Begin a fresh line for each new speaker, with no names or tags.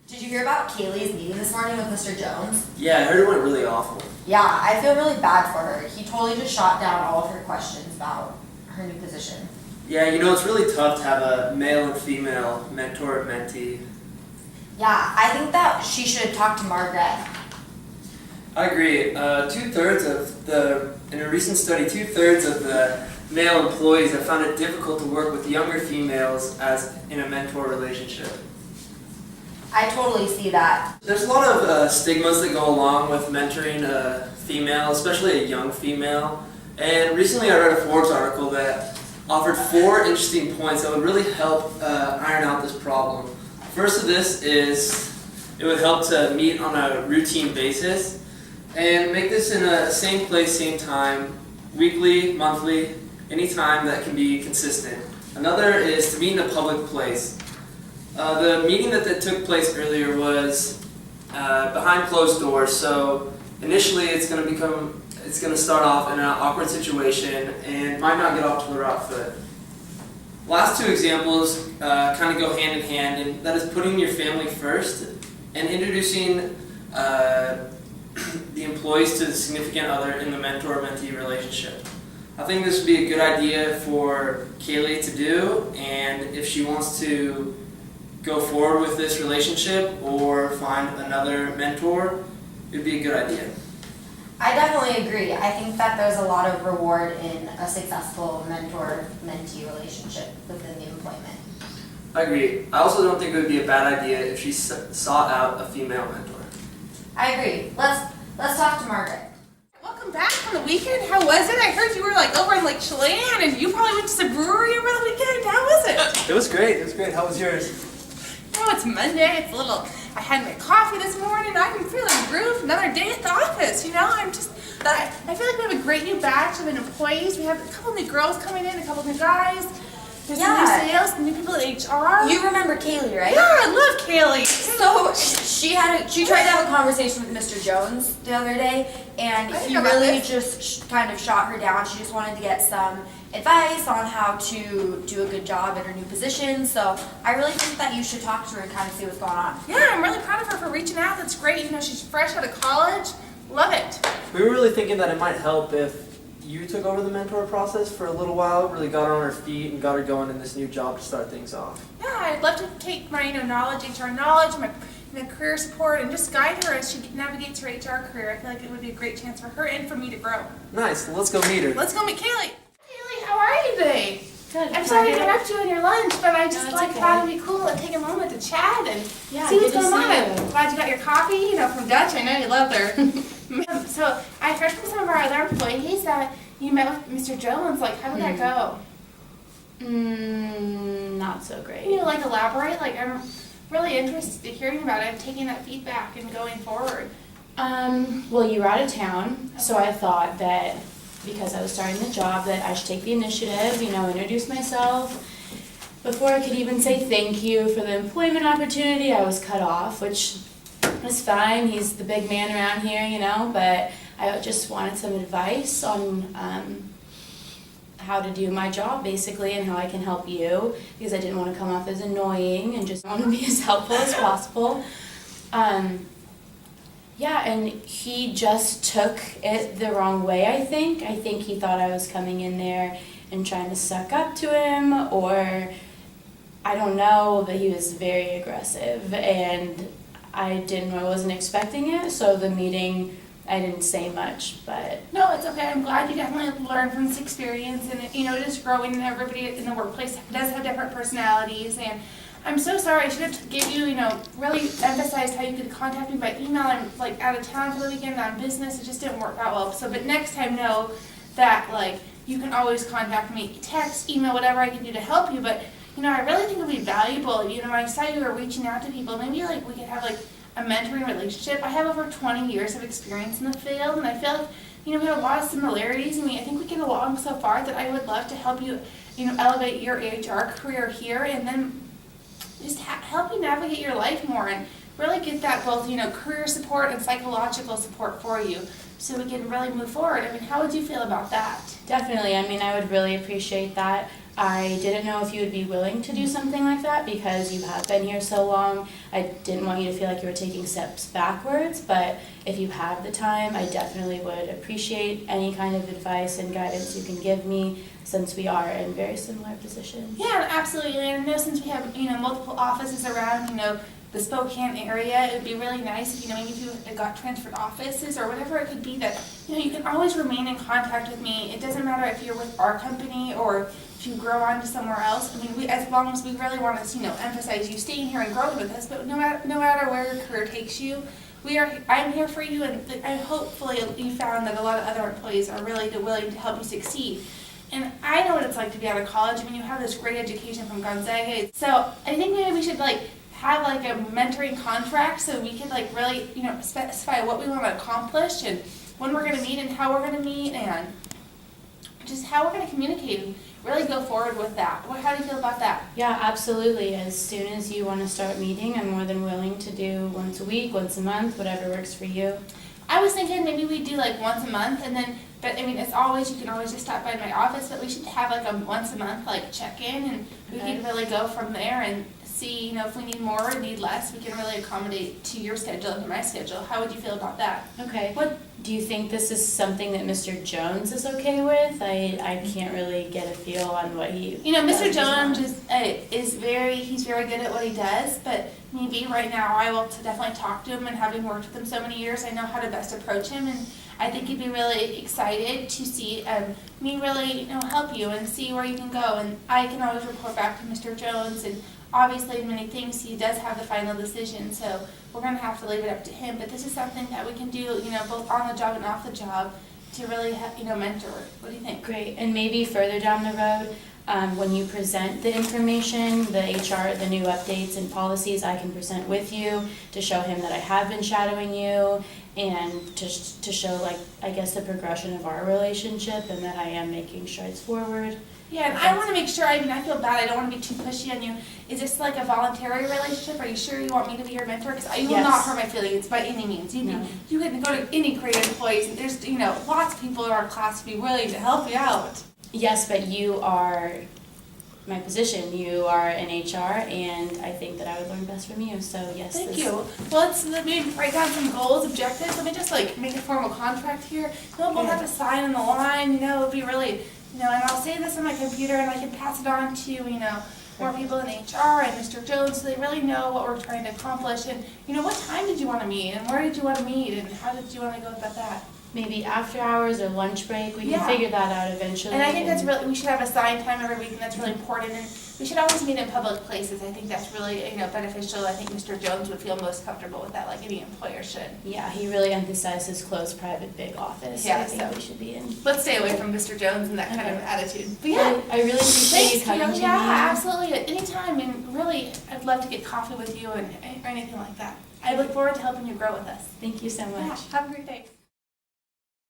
Did you hear about Kaylee's meeting this morning with Mr. Jones?
Yeah, I heard it went really awful.
Yeah, I feel really bad for her. He totally just shot down all of her questions about her new position.
Yeah, it's really tough to have a male and female mentor and mentee.
Yeah, I think that she should talk to Margaret.
I agree. In a recent study, 2/3 of the male employees have found it difficult to work with younger females as in a mentor relationship.
I totally see that.
There's a lot of stigmas that go along with mentoring a female, especially a young female. And recently I read a Forbes article that offered 4 interesting points that would really help iron out this problem. First of this is it would help to meet on a routine basis and make this in a same place, same time, weekly, monthly, any time that can be consistent. Another is to meet in a public place. The meeting that took place earlier was behind closed doors, so initially it's going to start off in an awkward situation and might not get off to the right foot. Last 2 examples kind of go hand in hand, and that is putting your family first and introducing the employees to the significant other in the mentor-mentee relationship. I think this would be a good idea for Kaylee to do, and if she wants to go forward with this relationship or find another mentor, it would be a good idea.
I definitely agree. I think that there's a lot of reward in a successful mentor-mentee relationship within the employment.
I agree. I also don't think it would be a bad idea if she sought out a female mentor.
I agree. Let's talk to Margaret.
Welcome back from the weekend. How was it? I heard you were over in Lake Chelan and you probably went to the brewery over the weekend. How was it?
It was great. How was yours?
Oh, it's Monday. I had my coffee this morning. I'm feeling grooved. Another day at the office. I feel like we have a great new batch of employees. We have a couple new girls coming in, a couple new guys. There's some new sales, some new people in HR.
You remember Kaylee, right?
Yeah, I love Kaylee.
So she tried to have a conversation with Mr. Jones the other day, and he really just kind of shot her down. She just wanted to get some advice on how to do a good job in her new position. So I really think that you should talk to her and kind of see what's going on.
Yeah, I'm really proud of her for reaching out. That's great. She's fresh out of college. Love it.
We were really thinking that it might help if you took over the mentor process for a little while, really got her on her feet and got her going in this new job to start things off.
Yeah, I'd love to take my knowledge, HR knowledge, my career support, and just guide her as she navigates her HR career. I feel like it would be a great chance for her and for me to grow.
Nice. Well, let's go meet her.
Let's go meet Kaylee. Kaylee, how are you today?
Good.
I'm sorry to interrupt you on your lunch, but I just thought it'd be cool to take a moment to chat and see what's going on. I'm glad you got your coffee, from Dutch. I know you love her. So I heard from some of our other employees that you met with Mr. Jones. How did that go?
Not so great.
Can you elaborate? I'm really interested in hearing about it and taking that feedback and going forward.
Well, you were out of town, so I thought that because I was starting the job that I should take the initiative, introduce myself. Before I could even say thank you for the employment opportunity, I was cut off, which was fine. He's the big man around here, but I just wanted some advice on how to do my job, basically, and how I can help you, because I didn't want to come off as annoying and just want to be as helpful as possible. Yeah, and he just took it the wrong way, I think. I think he thought I was coming in there and trying to suck up to him, or I don't know, but he was very aggressive, and I wasn't expecting it, so the meeting, I didn't say much, but...
No, it's okay. I'm glad you definitely learned from this experience, and it is growing, and everybody in the workplace does have different personalities, and I'm so sorry. I should have gave you, really emphasized how you could contact me by email. I'm out of town for the weekend on business. It just didn't work out well. So, but next time, know that you can always contact me, text, email, whatever I can do to help you. But I really think it would be valuable. I saw you were reaching out to people. Maybe we could have a mentoring relationship. I have over 20 years of experience in the field, and I feel like we have a lot of similarities. I think we get along so far that I would love to help you, elevate your HR career here, and then just help you navigate your life more and really get that both, career support and psychological support for you so we can really move forward. How would you feel about that?
Definitely. I would really appreciate that. I didn't know if you would be willing to do something like that because you have been here so long. I didn't want you to feel like you were taking steps backwards, but if you have the time, I definitely would appreciate any kind of advice and guidance you can give me since we are in very similar positions.
Yeah, absolutely. And I know since we have, multiple offices around, the Spokane area, it would be really nice if, maybe if you got transferred offices or whatever it could be that, you can always remain in contact with me. It doesn't matter if you're with our company or if you grow on to somewhere else. I mean, as long as we really want to, emphasize you staying here and growing with us, but no matter where your career takes you, I'm here for you, and I hopefully you found that a lot of other employees are really willing to help you succeed. And I know what it's like to be out of college. I mean, you have this great education from Gonzaga. So I think maybe we should have a mentoring contract so we can really, specify what we want to accomplish and when we're going to meet and how we're going to meet and just how we're going to communicate and really go forward with that. How do you feel about that?
Yeah, absolutely. As soon as you want to start meeting, I'm more than willing to do once a week, once a month, whatever works for you.
I was thinking maybe we do once a month and then, but I mean, it's always, you can always just stop by my office, but we should have a once a month check-in and we can really go from there and see, if we need more or need less, we can really accommodate to your schedule and to my schedule. How would you feel about that?
Okay. What do you think this is something that Mr. Jones is okay with? I can't really get a feel on what he.
Mr. Jones he's very good at what he does, but maybe right now I will definitely talk to him, and having worked with him so many years, I know how to best approach him, and I think he'd be really excited to see me really help you and see where you can go, and I can always report back to Mr. Jones, and obviously in many things he does have the final decision, so we're going to have to leave it up to him, but this is something that we can do, both on the job and off the job to really mentor. What do you think?
Great. And maybe further down the road, when you present the information, the HR, the new updates and policies, I can present with you to show him that I have been shadowing you and to show, I guess, the progression of our relationship and that I am making strides forward.
Yeah, and I want to make sure, I feel bad, I don't want to be too pushy on you. Is this a voluntary relationship? Are you sure you want me to be your mentor? Because you will not hurt my feelings by any means. You can go to any great employees, and there's, lots of people in our class to be willing to help you out.
Yes, but you are my position. You are in HR, and I think that I would learn best from you. So yes.
Thank you. Well, let me write down some goals, objectives. Let me just make a formal contract here. We'll have to sign on the line. It would be really, and I'll save this on my computer, and I can pass it on to more people in HR and Mr. Jones, so they really know what we're trying to accomplish. And what time did you want to meet, and where did you want to meet, and how did you want to go about that?
Maybe after hours or lunch break. We can figure that out eventually.
And I think that's really, we should have assigned time every week, and that's really important. And we should always meet in public places. I think that's really, beneficial. I think Mr. Jones would feel most comfortable with that, like any employer should.
Yeah, he really emphasizes close, private, big office.
Yeah,
I think we should be in.
Let's stay away from Mr. Jones and that kind of attitude. But
yeah, I really appreciate you coming to me.
Yeah, absolutely. At any time, and really, I'd love to get coffee with you or anything like that. I look forward to helping you grow with us.
Thank you so much.
Yeah, have a great day.